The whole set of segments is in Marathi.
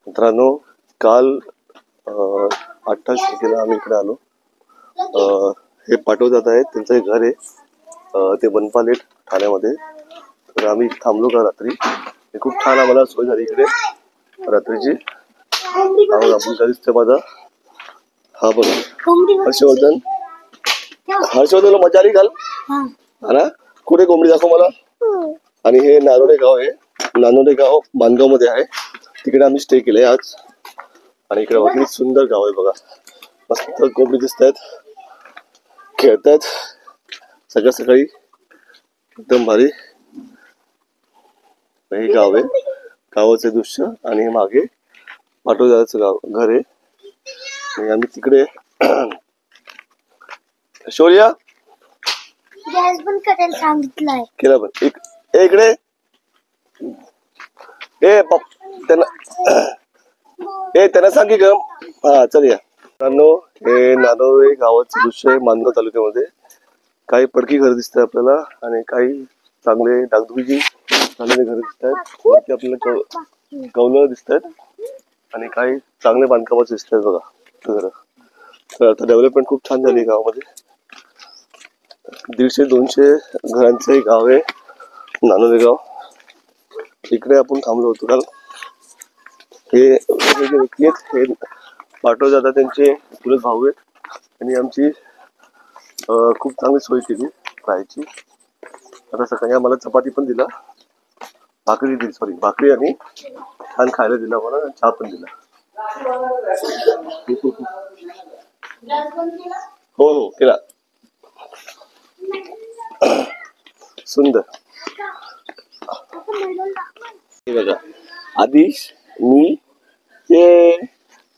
मित्रांनो, काल 28 तारखेला आम्ही इकडे आलो. हे पाठवतात आहेत, त्यांचं घर आहे ते बनपालेट ठाण्यामध्ये. तर आम्ही थांबलो का रात्री. खूप छान आम्हाला सोय झाली इकडे रात्रीची. आपण दिसते माझा हा बघा हर्षवर्धन. हर्षवर्धनला मजा आली काल ना. कुठे कोंबडी दाखव मला. आणि हे नारोडे गाव आहे. नारोडे गाव बांधगाव मध्ये आहे. तिकडे आम्ही स्टे केले आज. आणि इकडे बघा सुंदर गाव आहे बघा. मस्त कोंबडी दिसत आहेत, खेळतात सकाळ सकाळी, एकदम भारी. हे गाव आहे, गावाचे दृश्य. आणि मागे पाटोदाचं गाव घर आहे. आणि आम्ही तिकडे शौर्या गॅस बंद करायला सांगितलंय. केला पण इकडे त्यांना सांग की ग. हा चल या. मित्रांनो, हे नारोळे गावाचं दृश्य आहे मानगाव तालुक्यामध्ये. काही पडकी घर दिसत आपल्याला आणि काही चांगले डागडुजी चांगले घर दिसत आहेत. वरती आपल्याला कौलं दिसत आहेत आणि काही चांगले बांधकामाचे दिसत आहेत बघा घर. तर आता डेव्हलपमेंट खूप छान झाली गावामध्ये. 150-200 घरांचे गाव आहे नानोरे गाव. इकडे आपण थांबलो होतो काल. हे व्यक्ती आहेत, हे पाठव जातात, त्यांचे चुलत भाऊ आहेत. आणि आमची खूप चांगली सोय केली राहायची. आता सकाळी आम्हाला चपाती पण दिला, भाकरी दिली, भाकरी आणि छान खायला दिला मला, चहा पण दिला. हो हो केला. सुंदर. बघा आदिश, मी, ते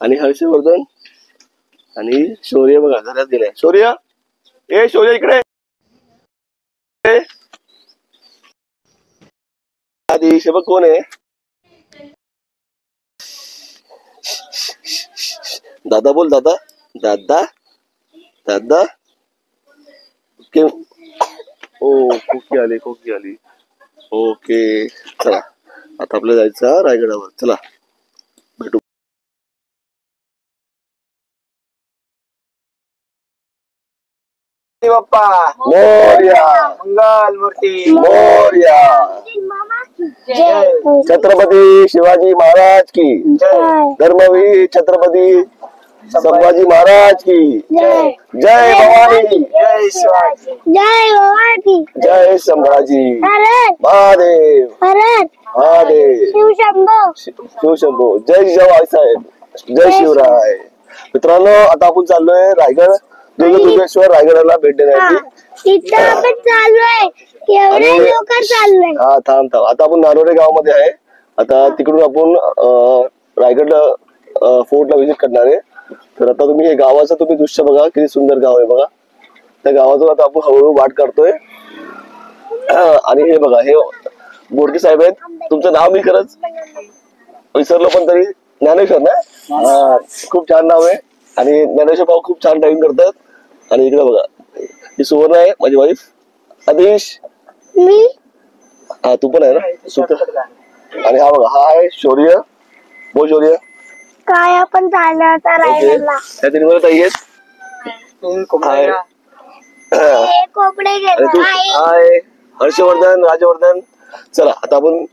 आणि हर्षवर्धन आणि शौर्य बघा घरात गेलाय. शौर्य, ए शौर्य इकडे. आदिश बघ कोण आहे. दादा बोल. दादा दादा दादा. ओ खोकी आली, खोकी आली. ओके चला आता आपल्याला जायचं रायगडावर. चला भेटू. बाप्पा मोरया. मंगल मूर्ती मोरया. छत्रपती शिवाजी महाराज की धर्मवीर छत्रपती संभाजी महाराज की जय भवानी. जय शिवाजी. जय भवानी. जय संभाजी महादेव. महादेव. शिवशंभो. शिवशंभो. जय जवाई साहेब. जय शिवराय. मित्रांनो, आता आपण चाललोय रायगड दुर्गेश्वर रायगडाला भेट देण्यासाठी. इथं आपण चाललोय, एवढे लोक चाललोय. हा थांब थांब. आता आपण नारोडे गावामध्ये आहे. आता तिकडून आपण रायगड फोर्टला व्हिजिट करणार आहे. तर आता तुम्ही हे गावाचं तुम्ही दृश्य बघा, किती सुंदर गाव आहे बघा. त्या गावातून आता आपण हळूहळू वाट काढतोय. आणि हे बघा, हे बोरके साहेब आहेत. तुमचं नाव मी खरंच विसरलो, पण तरी ज्ञानेश्वर ना. खूप छान नाव आहे. आणि ज्ञानेश्वर भाऊ खूप छान ड्रायव्हिंग करतात. आणि इकडे बघा, ही सुवर्ण आहे माझी वाईफ. आदिश, मी, हा तू पण आहे ना. आणि हा बघा, हा आहे शौर्य. बोल शौर्य. काय आपण चाललो आता रायगडला. त्या तिने मला ताई आहेत. कोकडे गेलो. हाय हर्षवर्धन, राजवर्धन. चला आता आपण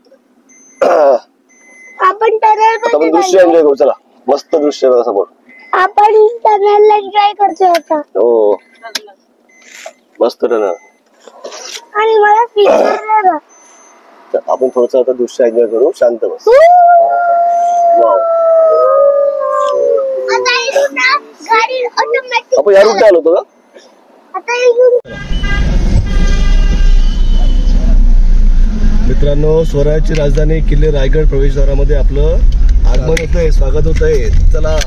टनल दृश्य एन्जॉय करू. चला मस्त दृश्य बघा समोर. आपण टनल एन्जॉय करतोय आता. हो मस्त टनल. आणि मला स्पीकर. आपण थोडस आता दृश्य एन्जॉय करू. शांत बस. वाव. गाडी ऑटोमॅटिक. आपण या रूटला आलो होतो का. मित्रांनो, स्वराज्याची राजधानी किल्ले रायगड प्रवेशद्वारामध्ये आपलं आगमन होत आहे, स्वागत होत आहे. चला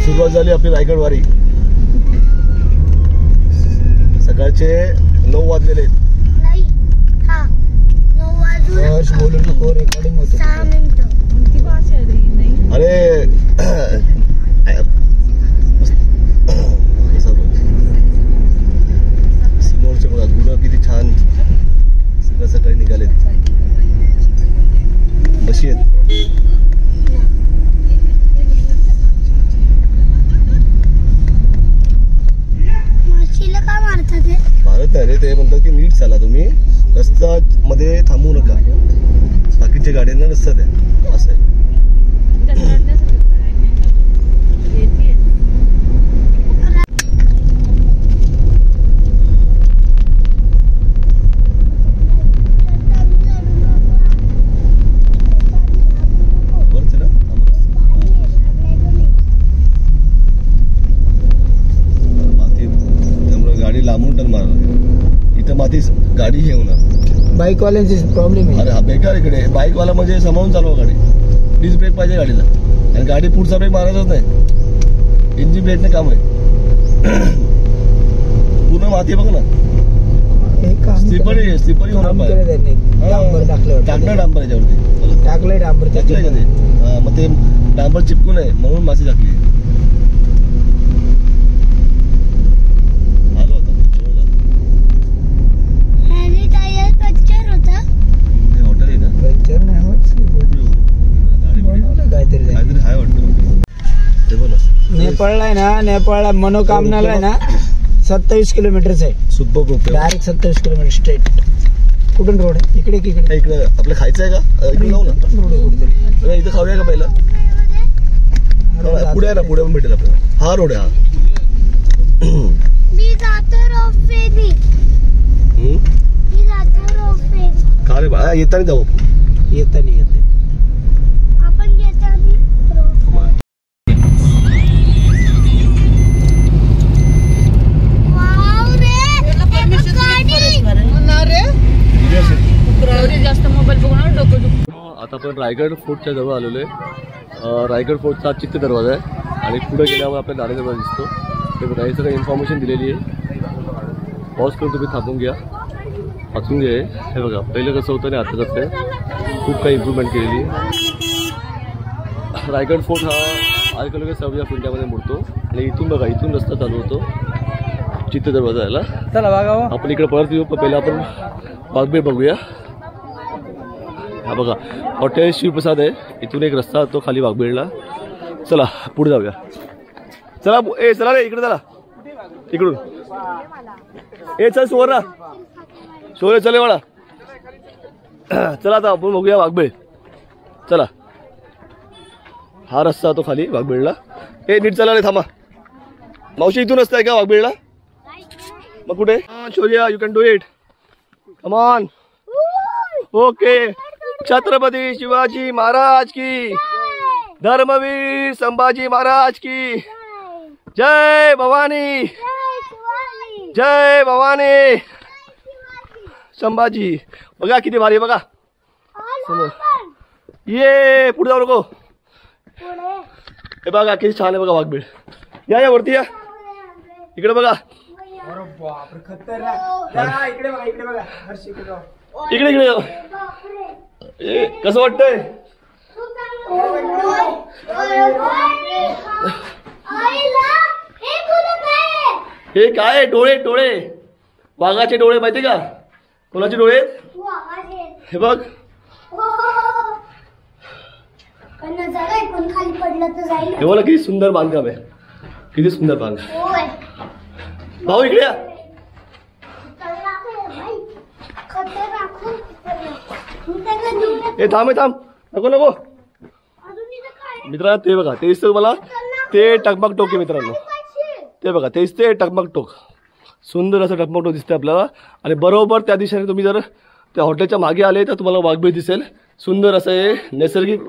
सुरुवात झाली आपली रायगड वारी. सकाळचे 9 वाजलेले आहेत. रेकॉर्डिंग होत. अरे समोरचे बघा गुरं किती छान सकाळ सकाळी निघालेत. कशी आहेत? म्हशीला का मारतात हे? भारत नाही रे, ते म्हणतात की नीट चाला तुम्ही, रस्ता मध्ये थांबू नका, बाकीच्या गाड्यांना रस्ता द्या, असं आहे. गाडी हे होणार, बाईक वाल्यांची प्रॉब्लेम आहे. अरे हा बेकार इकडे, बाईक वाला म्हणजे सांभाळून चालवा गाडी, डिस्क ब्रेक पाहिजे गाडीला, आणि गाडी पुढचा ब्रेक मारायचाच नाही, इंजिन ब्रेकने काम आहे. पूर्ण माती बघ ना, स्लिपरी होणार पाहिजे. टाकणार डांबर याच्यावरती, टाकलंय डांबर, टाकलंय का ते? मग ते डांबर चिपकू नये म्हणून माती टाकली. नेपाळला आहे ना, नेपाळला मनोकामनाला आहे ना 27 किलोमीटरच आहे. Super group direct 27 kilometre straight. कुठून रोड आहे? इकडे इकडे इकडे आपलं खायचं आहे का? इकडे जाऊ ना, रोड आहे कुठे? इथं खाऊया का पहिला? पुढे आहे ना, पुढे पण भेटेल आपल्याला. हा रोड आहे हा. मी जातो रोपवेनी. मी जातो रोपवेनी. का रे बाळा, येताना जाऊ येते आपण येताना आता आपण रायगड फोर्टच्या जवळ आलेलो आहे. रायगड फोर्टचा चित्त दरवाजा आहे, आणि पुढे गेल्यावर आपल्याला नाणे दरवाजा दिसतो. ते बघा, हे सगळं इन्फॉर्मेशन दिलेली आहे. पॉज करून तुम्ही थांबून घ्या, वाचून घ्या. हे बघा, पहिलं कसं होतं आणि आता कसं आहे, खूप काही इम्प्रूव्हमेंट केलेली आहे. रायगड फोर्ट हा आजकाल सर्व या इंडियामध्ये मोडतो, आणि इथून बघा, इथून रस्ता चालू होतो चित्त दरवाजा यायला. चला बघा, आपण इकडे परत येऊ, पहिला आपण वाघबीळ बघूया. हा बघा, हॉटेल शिवप्रसाद आहे, इथून एक रस्ता जातो खाली वाघबीळला. चला पुढे जाऊया. चला चला रे, इकडे चला, इकडून चल सुवर्णा, शोरे चले वाडा. चला आता आपण बघूया वाघबीळ. चला, हा रस्ता जातो खाली वाघबीळला. नीट चला रे, थांबा. मावशी इथून रस्ता आहे का वाघबीळला? मग कुठे? Shaurya, you can do it, come on. Okay. Chhatrapati Shivaji Maharaj की, धर्मवीर संभाजी महाराज की जय. भवानी जय, भवानी संभाजी. बघा किती भारी बघा. ये पुढे जाऊ नको. हे बघा किती छान आहे बघा वाघबीळ. या वरती या, इकडे बघा. इकडे इकडे कसं वाटतंय? हे काय? डोळे, डोळे वाघाचे डोळे, माहिती का? कोणाचे डोळे? हे बघ. हे बोला किती सुंदर बांधकाम आहे, किती सुंदर बांधकाम. भाऊ इकडे या. हे थांब, थांब, नको नको. मित्रांनो ते बघा, ते दिसतं मला, ते टकमक टोक आहे मित्रांनो. ते बघा, ते दिसते टकमक टोक. सुंदर असं टकमक टोक दिसते आपल्याला. आणि बरोबर त्या दिशेने तुम्ही जर त्या हॉटेलच्या मागे आले तर तुम्हाला वाघबीळ दिसेल. सुंदर असं हे नैसर्गिक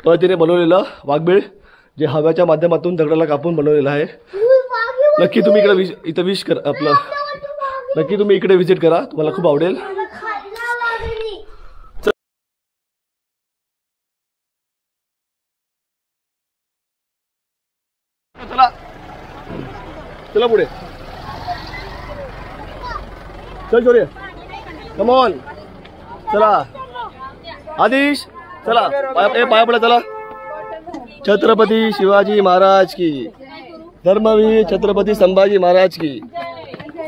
पद्धतीने बनवलेलं वाघबीळ, जे हव्याच्या माध्यमातून दगडाला कापून बनवलेलं आहे. नक्की तुम्ही इकडे इथं विश करा आपलं, नक्की तुम्ही इकडे व्हिजिट करा, तुम्हाला खूप आवडेल. चला चला पुढे, चल शौर्य, कम ऑन. चला आदिश, चला पाया पडा. चला. छत्रपती शिवाजी महाराज की, धर्मवीर छत्रपती संभाजी महाराज की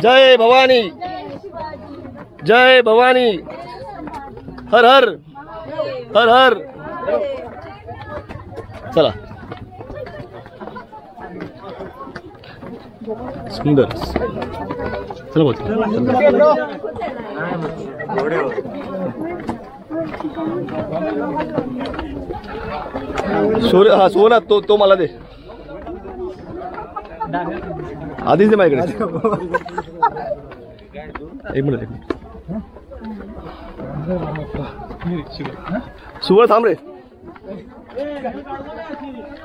जय. भवानी जय, भवानी हर हर. हर हर चला सुंदर चला भाऊ सूर्य हा सोना तो मला दे आधीच दे माझ्याकडे एक मिनिट सुवर थांब रे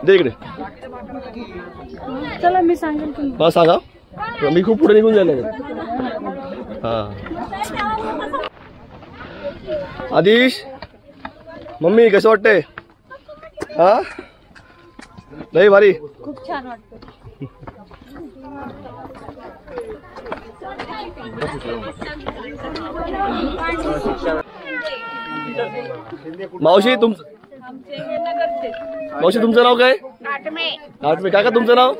दे इकडे चला मी सांगेल तुम्ही सांगा मी खूप पुढे निघून जायला हा आदिश मम्मी कसं वाटतंय हा लई भारी खूप छान वाटतं मावशी मावशी तुमचं नाव काय नाटमे काका तुमचं नाव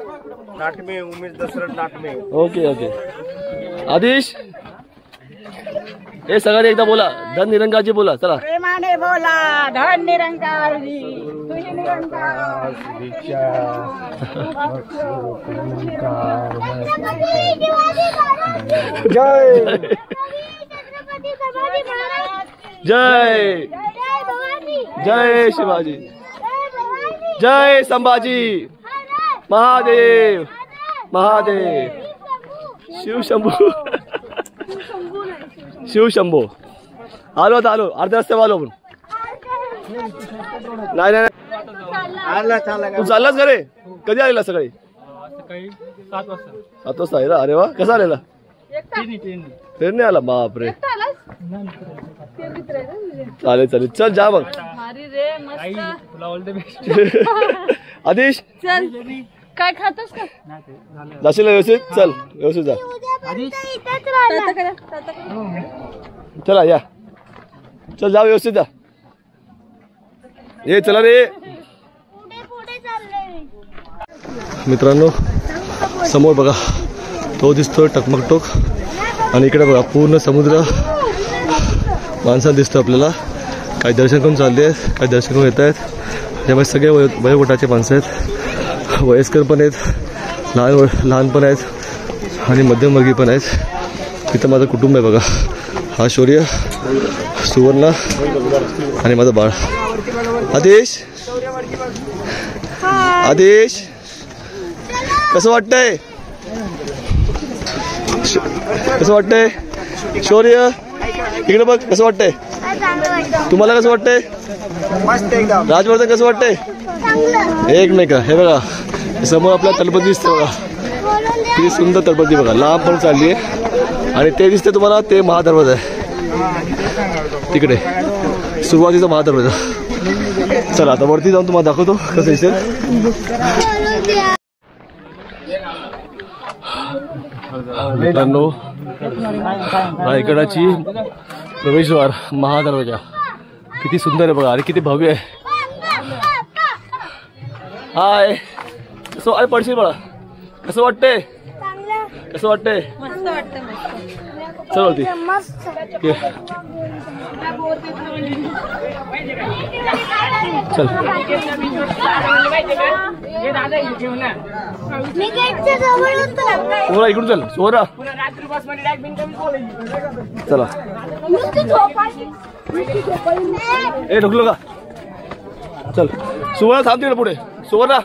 नाटमे उमेश दशरथ नाटमे ओके ओके आदिश हे सगळ्यांनी एकदा बोला धन निरंकाराची बोला चला प्रेमाने बोला धन निरंकार तुझी निरंकार जय जय जय शिवाजी जय संभाजी महादेव महादेव शिव शंभू शिव शंभू आलो आता आलो अर्ध्या रस्त्यावर आलो आपण नाही नाही तू चाललास का रे कधी आलेला सकाळी 7 वाजता आहे ना अरे वा कसा आलेला ट्रेनने आला बापरे चालेल चालेल चल जा मग आदिश काय खातोस का जाशील व्यवस्थित चल व्यवस्थित जा चला या चल जा व्यवस्थित जा ये चला रे मित्रांनो समोर बघा तो दिसतोय टकमकटोक आणि इकडे बघा पूर्ण समुद्र माणसं दिसतं आपल्याला काही दर्शन करून चालले आहेत काही दर्शन करून येत आहेत त्यामुळे सगळे वयोगटाचे माणसं आहेत वयस्कर पण आहेत लहान पण आहेत आणि मध्यमवर्गीय पण आहेत इथं माझं कुटुंब आहे बघा हा शौर्य सुवर्णा आणि माझं बाळ आदेश आदेश कसं वाटतंय कसं वाटतंय शौर्य इकडे बघ कसं वाटतंय तुम्हाला कसं वाटतंय राजवर्धन कसं वाटतंय एक नाही का हे बघा समोर आपल्या तलपती दिसते बघा किती सुंदर तलपती बघा लांब पण चालली आहे आणि ते दिसते तुम्हाला ते महादरवाजा आहे तिकडे सुरुवातीचा महादरवाजा चला आता वरती जाऊन तुम्हाला दाखवतो कसं दिसेल मित्रांनो रायगडाची प्रवेशद्वार महादरवाजा किती सुंदर आहे बघा आणि किती भव्य आहे हाय कसं अरे पडशील बघा कसं वाटतंय कसं वाटतंय चल वरती चल सोरा इकडून चल सोरा चला ए ढकलो का चल सुवर्णा थांबते ना पुढे सुवर्णा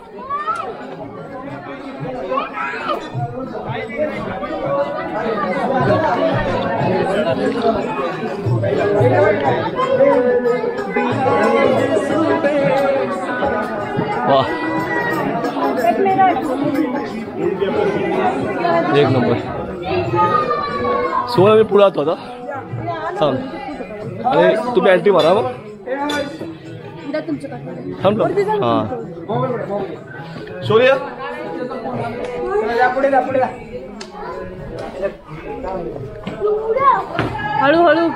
वाह एक नंबर सोळा मी पुढे आतो आता थांब आणि तुम्ही अँटी मारा मग थांबलो हां शौर्य हळूहळू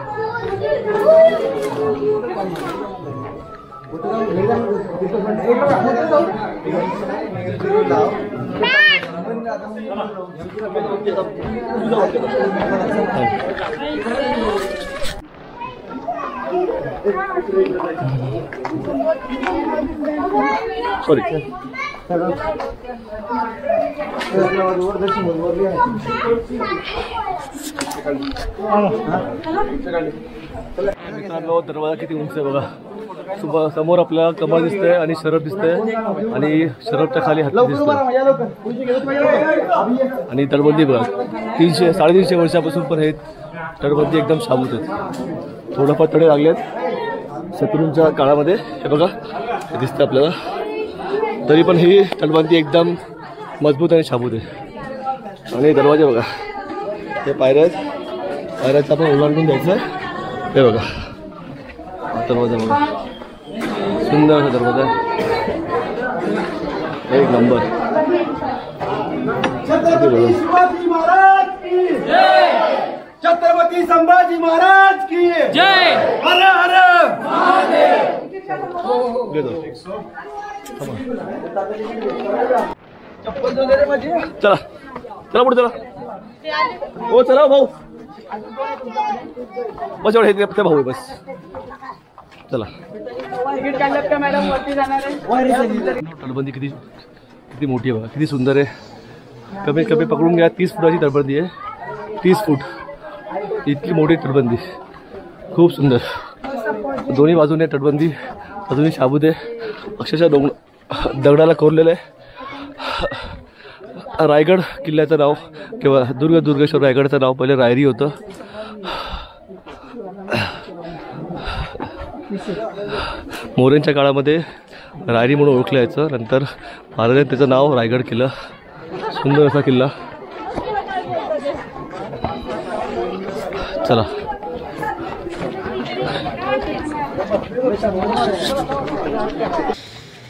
सॉरी मित्रांनो, दरवाजा किती उंच आहे बघा. समोर आपल्याला कमळ दिसतंय आणि शरब दिसतंय आणि शरबच्या खाली हत्ती दिसतोय आणि तटबंदी बघा. 300-350 वर्षापासून पण हे तटबंदी एकदम शाबूत आहेत. थोडंफार तडे लागलेत शत्रूंच्या काळामध्ये, हे बघा हे दिसतं आपल्याला. तरी पण ही तटबंदी एकदम मजबूत आणि शाबूत आहे. आणि दरवाजे बघा, हे पायऱ्या आहेत. पायऱ्याचं आपण ओलांडून द्यायचं आहे. हे बघा दरवाजा बघा, सुंदर असा दरवाजा, एक नंबर. छत्रपती संभाजी महाराज की जय. हर हर महादेव. चला चला पुढे चला. हो चला भाऊ, बस एवढं हे भाऊ बस. चला. तटबंदी किती किती मोठी आहे बघा, किती सुंदर आहे. कमीत कमी पकडून घ्या 30 फुटाची तटबंदी आहे. 30 फूट इतकी मोठी तटबंदी, खूप सुंदर. दोन्ही बाजूने तटबंदी अजूनही शाबूत आहे. अक्षरशः दगडाला कोरलेलं आहे. रायगड किल्ल्याचं नाव किंवा दुर्गेश्वर रायगडचं नाव पहिले रायरी होतं. मोऱ्यांच्या काळामध्ये रायरी म्हणून ओळखलं जायचं. नंतर महाराजांनी त्याचं नाव रायगड केलं. सुंदर असा किल्ला. चला.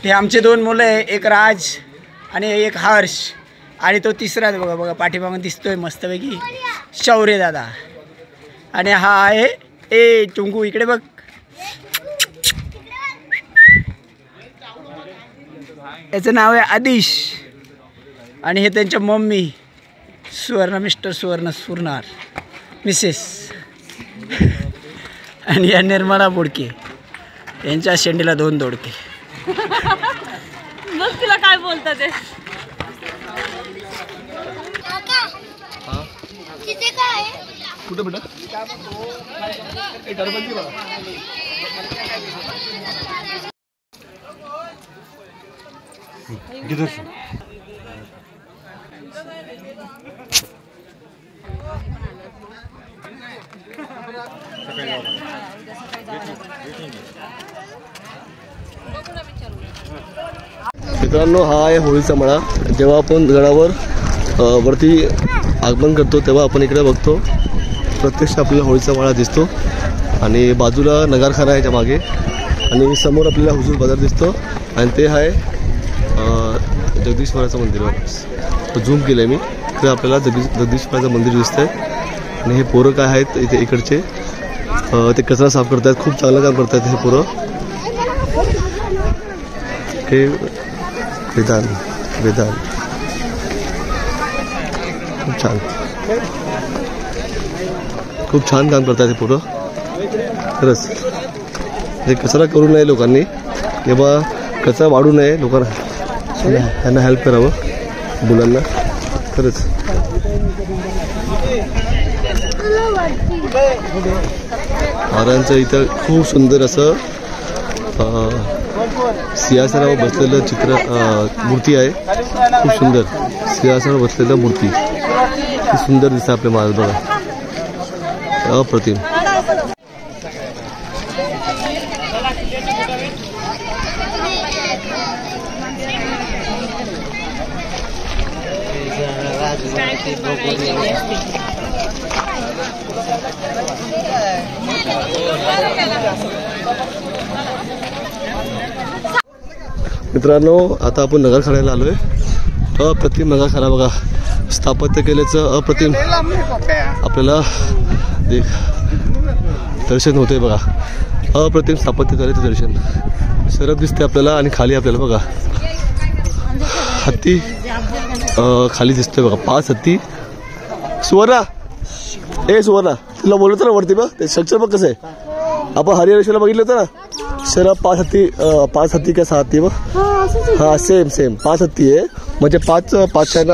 हे आमचे 2 मुलं आहे, एक राज आणि एक हर्ष आणि तो तिसरा बघा बघा पाठीमागून दिसतोय मस्तपैकी शौर्य दादा. आणि हा आहे ए चुंकू, इकडे बघ. याचं नाव आहे आदिश आणि हे त्यांच्या मम्मी सुवर्ण, मिस्टर सुवर्ण सुरनार, मिसेस. आणि या निर्मला बोडके, यांच्या शेंडीला 2 दोडके. मग तुला काय बोलतात ते? कुठे बेटा? मित्रांनो, हा आहे होळीचा मळा. जेव्हा आपण गडावर वरती आगमन करतो तेव्हा आपण इकडे बघतो, प्रत्यक्ष आपल्याला होळीचा मळा दिसतो. आणि बाजूला नगारखाना आहे याच्या मागे आणि समोर आपल्याला हुजूर बाजार दिसतो. आणि ते आहे जगदीश्वराचं मंदिर. झूम केलं आहे मी, तर आपल्याला जगदीश्वराचं मंदिर दिसतं आहे. आणि हे पोरं काय आहेत इथे इकडचे, ते कचरा साफ करत आहेत. खूप चांगलं काम करत आहेत हे पोरं. हे वेदान खूप छान, खूप छान काम करतात हे पोरं खरंच. हे कचरा करू नये लोकांनी, किंवा कचरा वाढू नये लोकांना, त्यांना हेल्प करावं मुलांना खरंच. महाराजांचं इथं खूप सुंदर असं सिंहासनावर बसलेलं चित्र मूर्ती आहे. खूप सुंदर सिंहासनावर बसलेलं मूर्ती, ती सुंदर दिसतं आपल्या महाराज बघा, अप्रतिम. मित्रांनो, आता आपण नगरखान्याला आलोय. अप्रतिम नगरखाना बघा, स्थापत्य केल्याचं अप्रतिम आपल्याला दर्शन होते बघा. अप्रतिम स्थापत्य केल्याचं दर्शन. शरब दिसते आपल्याला आणि खाली आपल्याला बघा हत्ती खाली दिसतोय बघा, 5 हत्ती. सुवर्णा, ए सुवर्णा, तुला बोलतो ना वरती बघ, ते स्ट्रक्चर बघ कसं आहे. आपण हरिहरेश्वरला बघितलं होतं ना, शहरात 5 हत्ती का 6 हत्ती मग हा सेम 5 हत्ती आहे, म्हणजे 5 पाचशांना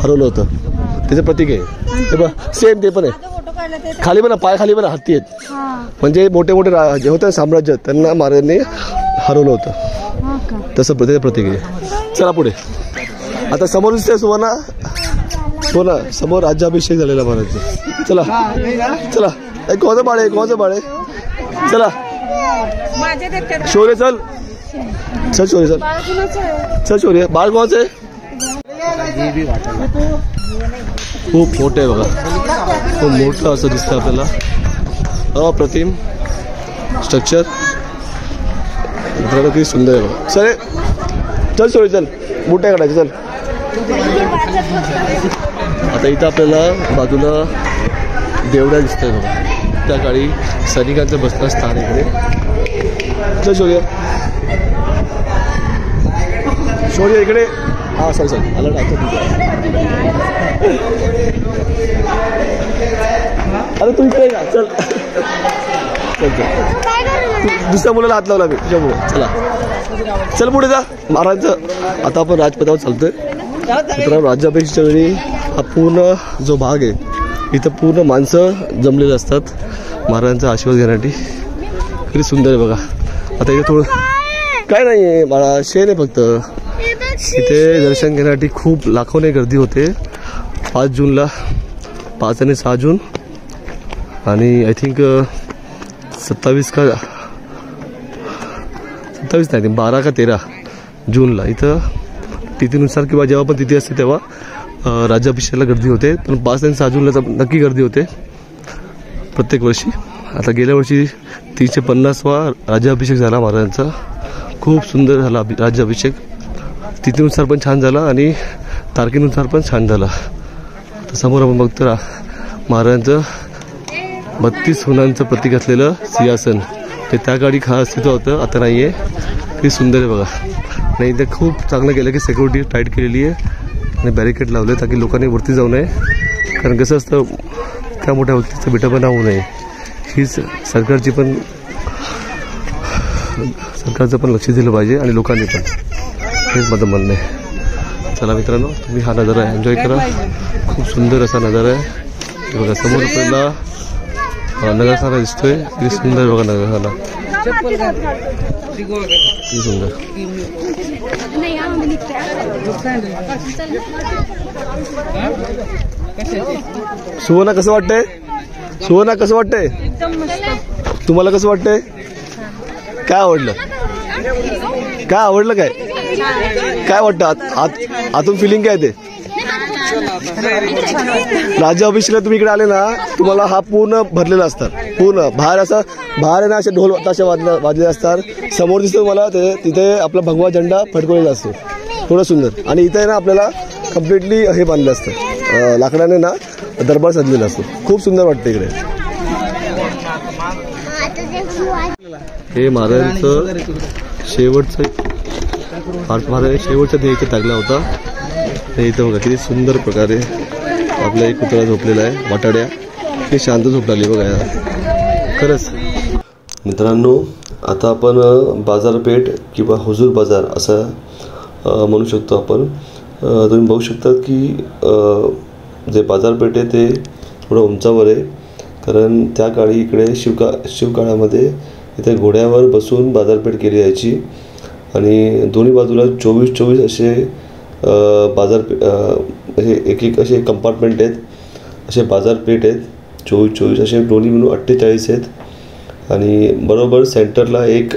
हरवलं होतं, त्याचं प्रतीक आहे ते बघ. सेम ते पण आहे, खाली पण पाय खाली पण हत्ती आहेत, म्हणजे मोठे मोठे जे होते साम्राज्य त्यांना महाराजांनी हरवलं होतं, तसं त्याचं प्रतीक आहे. चला पुढे. आता समोर दिसतंय सुवर्णा समोर राज्याभिषेक झालेला महाराज. चला कोणाचं बाळ आहे चला शौर्य चल शौर्य बाळ कोणाचं आहे. खूप मोठं आहे बघा, खूप मोठं असं दिसतं आपल्याला, अप्रतिम स्ट्रक्चर, किती सुंदर आहे बघा. चल शौर्य चल मोठ्या काढायचं चल. आता इथं आपल्याला बाजूला देवड्या दिसतंय बघा, त्या काळी सैनिकांचं बसणं स्थान इकडे. चल शौर्य इकडे. हा सॉरी आला अरे तू इकडे का. चल दुसऱ्या मुलाला हात लावला मी तुझ्यामुळे. चल पुढे जा महाराजांचं. आता आपण राजपथावर चालतोय. मित्रांनो राज्याभिषेकच्या वेळी हा पूर्ण जो भाग आहे इथं पूर्ण माणसं जमलेले असतात महाराजांचा आशीर्वाद घेण्यासाठी. किती सुंदर आहे बघा. आता इथे थोडं काय नाही आहे मला, शेण आहे फक्त. इथे दर्शन घेण्यासाठी खूप लाखोने गर्दी होते 5 जूनला, 5 आणि 6 जून आणि आय थिंक 27 नाही 12 का 13 जूनला इथं तिथीनुसार किंवा जेव्हा पण तिथी असते तेव्हा राज्याभिषेकाला गर्दी होते. पण 5 आणि 6 जूनला तर नक्की गर्दी होते प्रत्येक वर्षी. आता गेल्या वर्षी 350वा राज्याभिषेक झाला महाराजांचा. खूप सुंदर झाला राज्याभिषेक. तिथीनुसार पण छान झाला आणि तारखेनुसार पण छान झाला. तर समोर आपण बघतो महाराजांचं 32 सोन्यांचं प्रतीक असलेलं सिंहासन, ते त्या काळी अस्तित्व होतं, आता नाही आहे. किती सुंदर आहे बघा. नाही इथे खूप चांगलं केलं की सिक्युरिटी टाईट केलेली आहे आणि बॅरिकेड लावले ताकी लोकांनी वरती जाऊ नये. कारण कसं असतं त्या मोठ्या व्यक्तीचं विटंबना होऊ नये, ही सरकारचं पण लक्ष दिलं पाहिजे आणि लोकांनी पण. हेच माझं म्हणणं आहे. चला मित्रांनो तुम्ही हा नजारा एन्जॉय करा. खूप सुंदर असा नजारा आहे बघा. समोर आपल्याला नगरखाना दिसतोय. किती सुंदर बघा नगरखाना, किती सुंदर. सुवर्णा कसं वाटतंय. तुम्हाला कसं वाटतंय. काय आवडलं काय वाटतं आतून फिलिंग काय ते. राज्याभिषेकला तुम्ही इकडे आले ना तुम्हाला हा पूर्ण भरलेला असतात. पूर्ण बाहेर आहे ना असे ढोल ताशे वाजले असतात. समोर दिसतो तुम्हाला तिथे आपला भगवा झेंडा फडकवलेला असतो थोडं सुंदर. आणि इथे ना आपल्याला कम्प्लिटली हे बांधलं असतं लाकडाने ना दरबार सजलेला असतो. खूप सुंदर वाटतं इकडे. हे महाराजांचं शेवटचा ध्येय इथे टाकला होता. हे इथं बघा किती सुंदर प्रकारे आपला एक पुतळा झोपलेला आहे. वाटाड्या किती शांत झोपलेली बघा खरंच. मित्रांनो आता आपण बाजारपेठ किंवा हुजूर बाजार असं म्हणू शकतो आपण. तुम्ही बघू शकता की जे बाजारपेठ आहे ते थोडं उंचावर आहे, कारण त्या काळी इकडे शिवकाळामध्ये इथे घोड्यावर बसून बाजारपेठ केली जायची. आणि दोन्ही बाजूला 24 असे हे एक असे कंपार्टमेंट आहेत, असे बाजारपेठ आहेत. 24 असे दोन्ही मिळून 48 आहेत. आणि बरोबर सेंटरला एक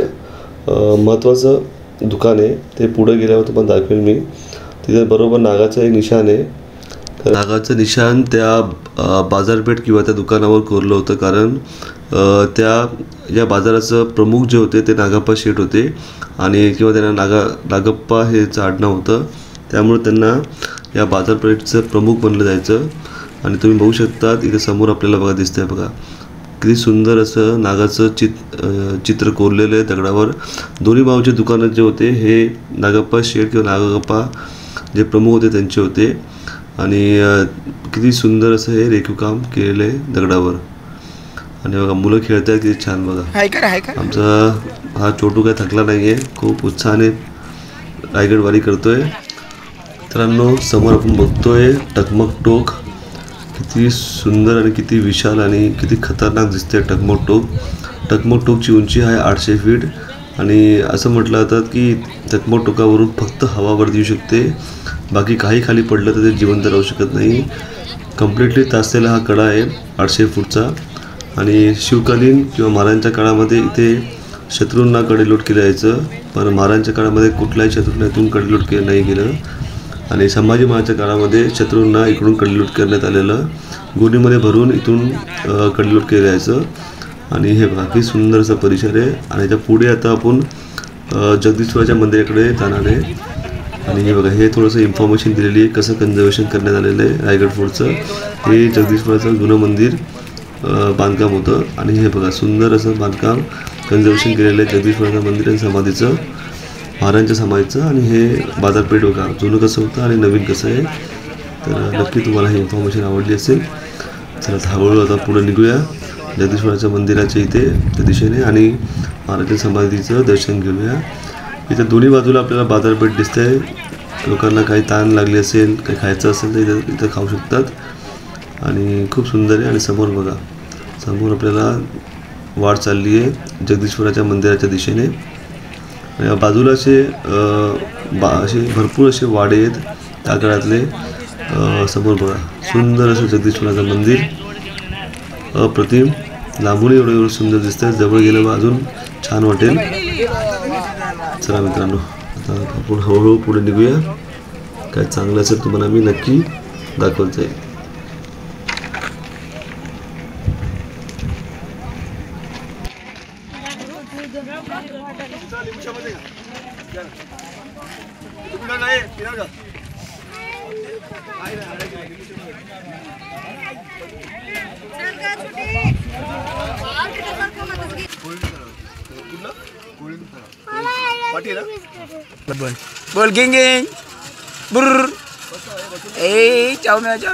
महत्त्वाचं दुकान आहे. ते पुढे गेल्यावर तुम्हाला दाखवेल मी. तिथे बरोबर नागाचं एक निशाण आहे. तर नागाचं निशाण त्या बाजारपेठ किंवा त्या दुकानावर कोरलं होतं, कारण या बाजाराचं प्रमुख जे होते ते नागप्पा शेठ होते आणि किंवा त्यांना नागप्पा हे आडनाव होतं. त्यामुळे त्यांना या बाजारपेठचं प्रमुख बनलं जायचं. आणि तुम्ही बघू शकता इथे समोर आपल्याला बघा दिसतंय बघा किती सुंदर असं नागाचं चित्र कोरलेलं आहे दगडावर. दोन्ही बाजूचे दुकानं जे होते हे नागप्पा शेठ किंवा नागप्पा जे प्रमुख होते त्यांचे होते. आणि किती सुंदर असं हे रेखीवकाम केलेलं आहे दगडावर. आणि बघा मुलं खेळत आहेत, किती छान बघा. हाय कर हाय कर. आमचा हा छोटू काय थकला नाहीये, खूप उत्साहाने रायगडवारी करतोय. मित्रांनो समोर आपण बघतोय टकमक टोक. किती सुंदर आणि किती विशाल आणि किती खतरनाक दिसते टकमक टोक. टकमक टोकची उंची आहे 800 फीट आणि असं म्हटलं जातं की टकमक टोकावरून फक्त हवा वर येऊ शकते, बाकी काही खाली पडलं तर ते जिवंत राहू शकत नाही. कम्प्लिटली तासलेला हा कडा आहे 800 फूटचा. आणि शिवकालीन किंवा महाराजांच्या काळामध्ये इथे शत्रूंना कडेलोट केलं जायचं, पण महाराजांच्या काळामध्ये कुठल्याही शत्रूंना इथून कडेलोट केलं नाही गेलं. आणि संभाजी महाराजांच्या काळामध्ये शत्रूंना इकडून कडेलोट करण्यात आलेलं, गोणीमध्ये भरून इथून कडेलोट केलं जायचं. आणि हे बाकी सुंदर असा परिसर आहे. आणि याच्या पुढे आता आपण जगदीश्वराच्या मंदिराकडे जाणार आहे. आणि हे बघा हे थोडंसं इन्फॉर्मेशन दिलेली आहे कसं कन्झर्वेशन करण्यात आलेलं आहे रायगड फोर्टचं. हे जगदीश्वराचं जुनं मंदिर बांधकाम होतं आणि हे बघा सुंदर असं बांधकाम कन्झर्वेशन केलेलं आहे जगदीश्वराचं मंदिर आणि समाधीचं, महाराजांच्या समाधीचं. आणि हे बाजारपेठ बघा जुनं कसं होतं आणि नवीन कसं आहे. तर नक्की तुम्हाला ही इन्फॉर्मेशन आवडली असेल. चला हळूहळू आता पुढे निघूया जगदीश्वराच्या मंदिराच्या इथे त्या दिशेने आणि महाराजांच्या समाधीचं दर्शन घेऊया. इथं दोन्ही बाजूला आपल्याला बाजारपेठ दिसते. लोकांना काही ताण लागली असेल, काही खायचं असेल तर इथं खाऊ शकतात. आणि खूप सुंदर आहे. आणि समोर बघा समोर आपल्याला वाट चालली आहे जगदीश्वराच्या मंदिराच्या दिशेने. आणि बाजूला असे भरपूर असे वाडे आहेत त्या काळातले. समोर बघा सुंदर असं जगदीश्वराचं मंदिर, अप्रतिम. लांबून एवढं सुंदर दिसतं, जवळ गेलं बा अजून छान वाटेल. चला मित्रांनो आता आपण हळूहळू पुढे निघूया. काय चांगलं असेल तुम्हाला मी नक्की दाखवत जाईल. बोल गिंग गिंग बुर्र ए चावम्या.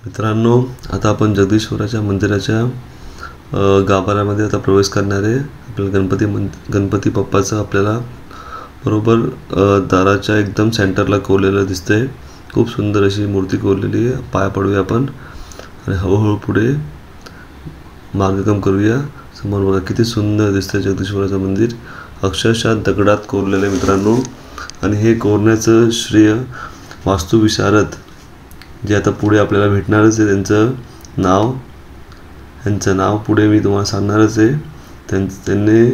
मित्रांनो आता आपण जगदीश्वराच्या मंदिराच्या गाभाऱ्यामध्ये आता प्रवेश करणार आहे. आपल्याला गणपती बाप्पाचं आपल्याला बरोबर दाराच्या एकदम सेंटरला कोरलेलं दिसतंय. खूप सुंदर अशी मूर्ती कोरलेली आहे. पाया पडूया आपण आणि हळूहळू पुढे मार्गक्रम करूया. समोर बघा किती सुंदर दिसतंय जगदीश्वराचं मंदिर, अक्षरशः दगडात कोरलेलं आहे मित्रांनो. आणि हे कोरण्याचं श्रेय वास्तुविशारद जे आता पुढे आपल्याला भेटणारच आहे त्यांचं नाव पुढे मी तुम्हाला सांगणारच आहे. त्यांनी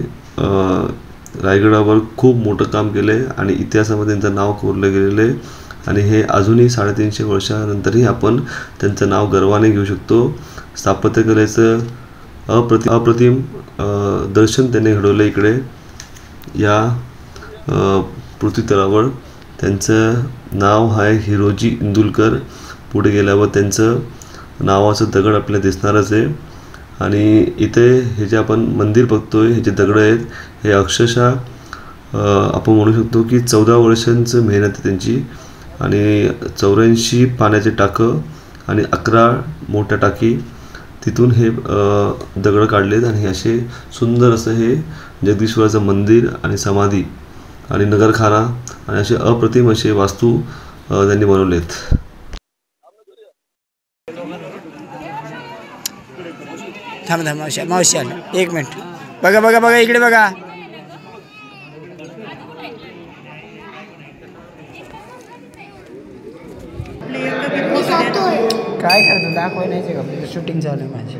रायगडावर खूप मोठं काम केलं आहे आणि इतिहासामध्ये त्यांचं नाव कोरलं गेलेलं आहे. आणि हे अजूनही 350 वर्षानंतरही आपण त्यांचं नाव गर्वाने घेऊ शकतो. स्थापत्यकलेचं अप्रतिम दर्शन त्यांनी घडवलं इकडे या पृथ्वीतलावर. त्यांचं नाव आहे हिरोजी इंदुलकर. पुढे गेल्यावर त्यांचं नावाचं दगड आपल्याला दिसणारच आहे. आणि इथे हे जे आपण मंदिर बघतोय हे जे दगड आहेत हे अक्षरशः आपण म्हणू शकतो की 14 वर्षांचं मेहनत आहे त्यांची. आणि 84 पाण्याचे टाकं आणि 11 मोठ्या टाकी तिथून हे दगड काढलेत. आणि असे सुंदर असं हे जगदीश्वराचं मंदिर आणि समाधी आणि नगरखाना आणि असे अप्रतिम असे वास्तू त्यांनी बनवलेत. थांब मावशी आलं 1 मिनिट. बघा इकडे बघा. काय करतो दाखवाय नाही का शूटिंग चालू आहे माझी.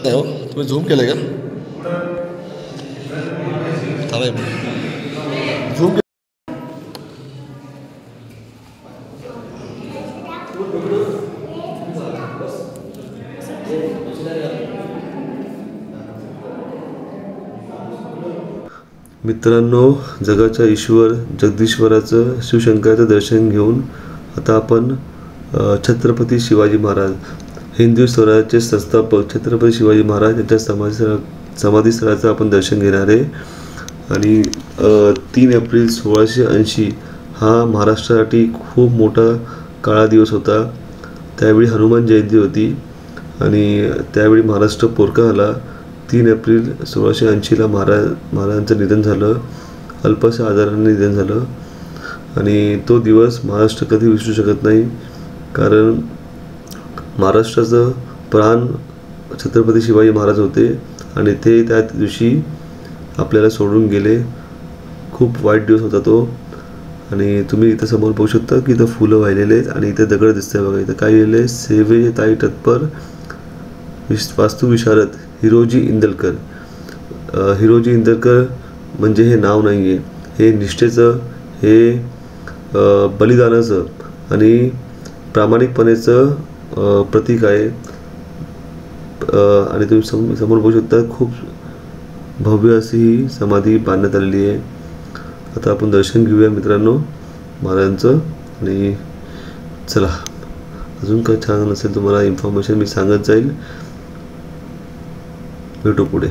तुम्ही झूम केलं का? झूम मित्रांनो जगाच्या ईश्वर जगदीश्वराचं शिवशंकराचं दर्शन घेऊन आता आपण छत्रपती शिवाजी महाराज हिंदू स्वराज्याचे संस्थापक छत्रपती शिवाजी महाराज यांच्या समाधी स्थळाचं आपण दर्शन घेणार आहे. आणि 3 एप्रिल 1680 हा महाराष्ट्रासाठी खूप मोठा काळा दिवस होता. त्यावेळी हनुमान जयंती होती आणि त्यावेळी महाराष्ट्र पोरका आला. 3 एप्रिल 1680ला महाराजांचं निधन झालं. अल्पशा आजाराने निधन झालं आणि तो दिवस महाराष्ट्र कधी विसरू शकत नाही. कारण महाराष्ट्राचं प्राण छत्रपती शिवाजी महाराज होते आणि ते त्या दिवशी आपल्याला सोडून गेले. खूप वाईट दिवस होता तो. आणि तुम्ही इथं समोर पाहू शकता की इथं फुलं वाहिलेले आहेत आणि इथे दगड दिसतंय बघा. इथं काय लिहिलं आहे, सेवे ताई तत्पर वास्तुविशारद हिरोजी इंदलकर. हिरोजी इंदलकर म्हणजे हे नाव नाही आहे, हे निष्ठेचं, हे बलिदानाचं आणि प्रामाणिकपणेचं प्रतीक आहे. आणि तुम्ही समोर बघू शकता खूप भव्य अशी ही समाधी बांधण्यात आलेली आहे. आता आपण दर्शन घेऊया मित्रांनो महाराजांचं. आणि चला, अजून काय छान असेल तुम्हाला इन्फॉर्मेशन मी सांगत जाईल. भेटू पुढे.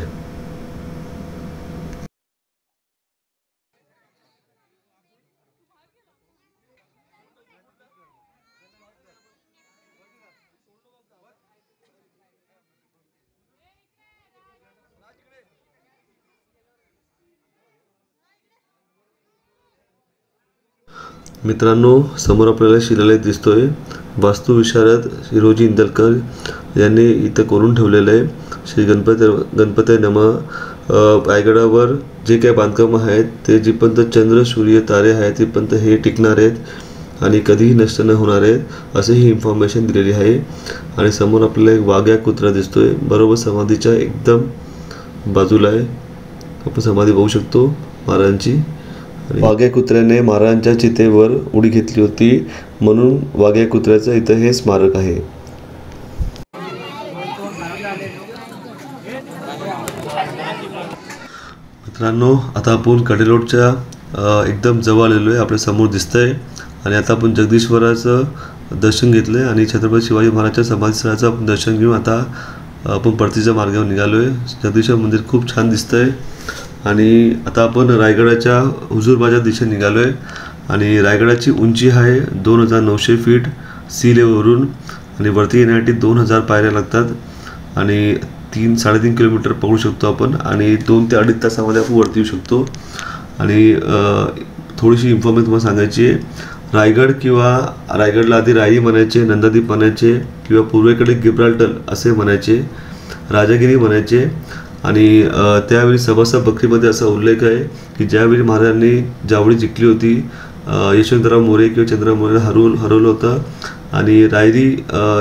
मित्रांनो, समोर आपल्याला शिलालेख दिसतोय. वास्तुविशारद हिरोजी इंदलकर यांनी इथं करून ठेवलेलं आहे. श्री गणपती नमः. रायगडावर जे काही बांधकामं आहेत ते जिथपर्यंत चंद्र सूर्य तारे आहेत तिथपर्यंत हे टिकणार आहेत आणि कधीही नष्ट न होणार आहेत असे ही इन्फॉर्मेशन दिलेली आहे. आणि समोर आपल्याला एक वाघ्या कुत्रा दिसतोय, बरोबर समाधीच्या एकदम बाजूला आहे. आपण समाधी बघू शकतो महाराजांची. वाघ्या कुत्र्याने महाराजांच्या चितेवर उडी घेतली होती म्हणून वाघ्या कुत्र्याचं इथं हे स्मारक आहे. मित्रांनो, आता आपण कडेलोटच्या एकदम जवळ आलेलो आहे. आपल्या समोर दिसतंय आणि आता आपण जगदीश्वराचं दर्शन घेतलं आहे आणि छत्रपती शिवाजी महाराजच्या समाधीस्थळाचं आपण दर्शन घेऊन आता आपण परतीच्या मार्गावर निघालो आहे. जगदीश्वर मंदिर खूप छान दिसतंय. आणि आता आपण रायगडाच्या हुजूरबाजा दिशेने निघालो आहे आणि रायगडाची उंची आहे 2900 फीट सी लेवलवरून आणि वरती येण्यासाठी 2000 पायऱ्या लागतात आणि 3-3.5 किलोमीटर पकडू शकतो आपण आणि 2 ते 2.5 तासामध्ये आपण वरती येऊ शकतो. आणि थोडीशी इन्फॉर्मेशन तुम्हाला सांगायची आहे. रायगड किंवा रायगडला आधी राई म्हणायचे, नंदादीप म्हणायचे किंवा पूर्वेकडे गिब्राल्टर असे म्हणायचे, राजागिरी म्हणायचे. आणि त्यावेळी सभासद बकरीमध्ये असा उल्लेख आहे की ज्यावेळी महाराजांनी जावळी जिंकली होती, यशवंतराव मोरे किंवा चंद्रराव मोरेला हरवलं होतं आणि रायरी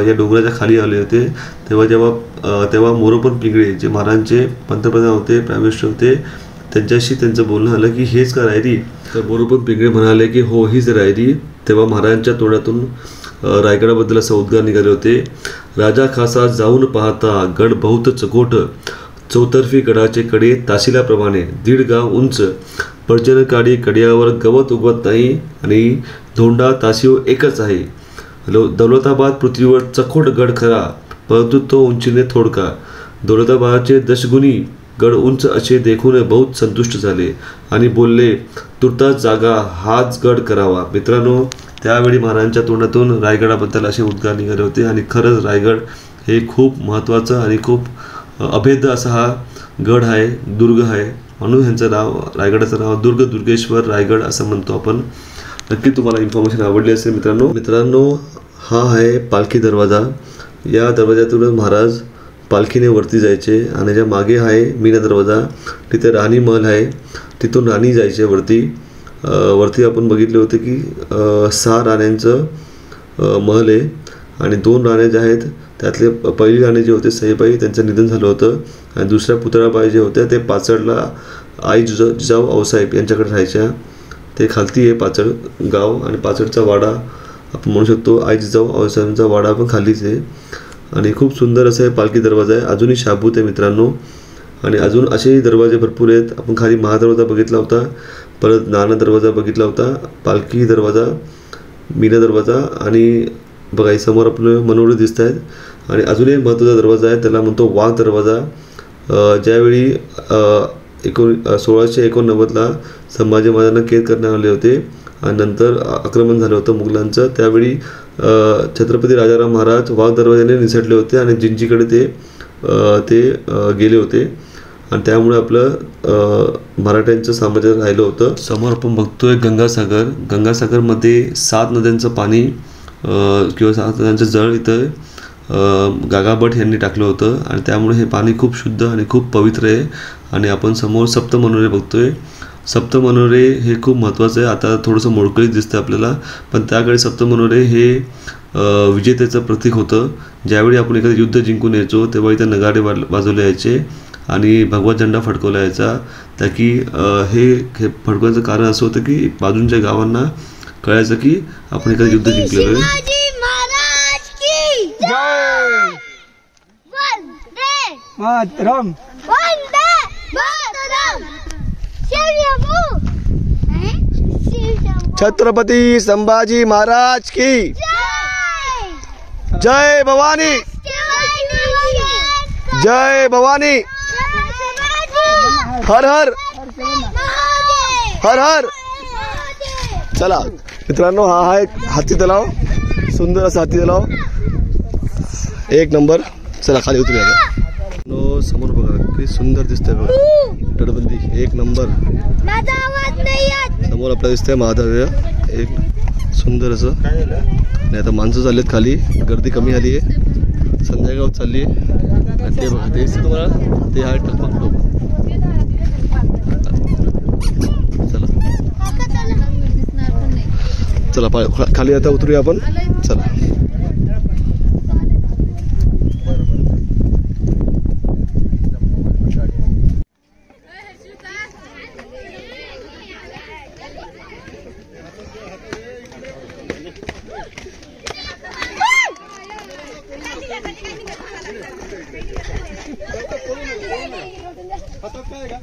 या डोंगराच्या खाली आले होते तेव्हा मोरोपंत पिंगळे जे महाराजांचे पंतप्रधान होते, प्राईम मिनिस्टर होते, त्यांच्याशी त्यांचं बोलणं आलं की हेच का रायरी. तर मोरोपंत पिंगळे म्हणाले की हो, हीच रायरी. तेव्हा महाराजांच्या तोंडातून रायगडाबद्दल असा उद्गार निघाले होते. राजा खासा जाऊन पाहता गड बहुत चकोट, चौतर्फी गडाचे कडे ताशिलाप्रमाणे 1.5 गाव उंच, पर्जन काडी कड्यावर गवत उगवत नाही आणि धोंडा ताशिव एकच आहे. दौलताबाद पृथ्वीवर चकोट गड खरा परंतु तो उंचीने थोडका. दौलताबादचे 10 गुणी गड उंच असे देखून बहुत संतुष्ट झाले आणि बोलले तुर्तास जागा हाच गड करावा. मित्रांनो, त्यावेळी महाराजांच्या तोंडातून रायगडाबद्दल असे उद्गार निघाले होते आणि खरंच रायगड हे खूप महत्त्वाचं आणि खूप अभेद्य असा हा गड आहे, दुर्ग आहे. म्हणून ह्यांचं नाव, रायगडाचं नाव दुर्गेश्वर रायगड असं म्हणतो आपण. नक्की तुम्हाला इन्फॉर्मेशन आवडली असेल मित्रांनो. हा आहे पालखी दरवाजा. या दरवाज्यातूनच महाराज पालखीने वरती जायचे आणि ज्या मागे आहे मीना दरवाजा, तिथे राणी महल आहे, तिथून राणी जायचे वरती आपण बघितले होते की 6 राण्यांचं महल आहे आणि 2 राण्या ज्या आहेत त्यातले पहिली राणी जे होते सईबाई त्यांचं निधन झालं होतं आणि दुसऱ्या पुतळाबाई जे होत्या ते पाचडला आई जिजाऊ आऊसाहेब यांच्याकडे राहायच्या. ते खालती आहे पाचड गाव आणि पाचडचा वाडा आपण म्हणू शकतो. आई जिजाऊ आऊसाहेबांचा वाडा पण खालीच आहे आणि खूप सुंदर असं पालखी दरवाजा आहे. अजूनही शाबूत आहे मित्रांनो आणि अजून असेही दरवाजे भरपूर आहेत. आपण खाली महादरवाजा बघितला होता, परत नाना दरवाजा बघितला होता, पालखी दरवाजा, मीना दरवाजा आणि बघा समोर आपलं मनोरे दिसत आहेत. आणि अजून एक महत्त्वाचा दरवाजा आहे त्याला म्हणतो वाघ दरवाजा. ज्यावेळी 1689ला संभाजी महाराजांना कैद करण्यात आले होते आणि नंतर आक्रमण झालं होतं मुघलांचं. त्यावेळी छत्रपती राजाराम महाराज वाघ दरवाजाने निसटले होते आणि जिंजीकडे ते गेले होते आणि त्यामुळे आपलं मराठ्यांचं साम्राज्य राहिलं होतं. समोर आपण बघतोय गंगासागर. गंगासागरमध्ये 7 नद्यांचं पाणी किंवा 7 नद्यांचं जळ इथं गागाभट यांनी टाकलं होतं आणि त्यामुळे हे पाणी खूप शुद्ध आणि खूप पवित्र आहे. आणि आपण समोर सप्तमनोरे बघतोय. सप्तमनोरे हे खूप महत्त्वाचं आहे. आता थोडंसं मोडकळीत दिसतं आपल्याला, पण त्याकडे सप्तमनोरे हे विजेतेचं प्रतीक होतं. ज्यावेळी आपण एखादं युद्ध जिंकून यायचो तेव्हा इथं नगाडे वाजवले यायचे आणि भगवा झेंडा फडकवला यायचा. त्या की हे फडकवायचं कारण असं होतं की बाजूंच्या गावांना कळायचं की आपण एखादं युद्ध जिंकलेलं आहे. मातरम. छत्रपती संभाजी महाराज की जय भवानी, जय भवानी, हर हर हर हर. चला मित्रांनो, हा आहे हाती तलाव. सुंदर असा हाती तलाव, एक नंबर. चला खाली उतरूया. नो समोर बघा किती सुंदर दिसतंय बघा तटबंदी, एक नंबर. समोर आपल्याला दिसतंय महादेव, एक सुंदर असं. आणि आता माणसं चाललेत खाली, गर्दी कमी झाली आहे, संध्याकाळ चालली आहे. आणि ते बघा ते तुम्हाला ते आहे टकमक टोक. चला चला खाली आता उतरूया आपण. चला काय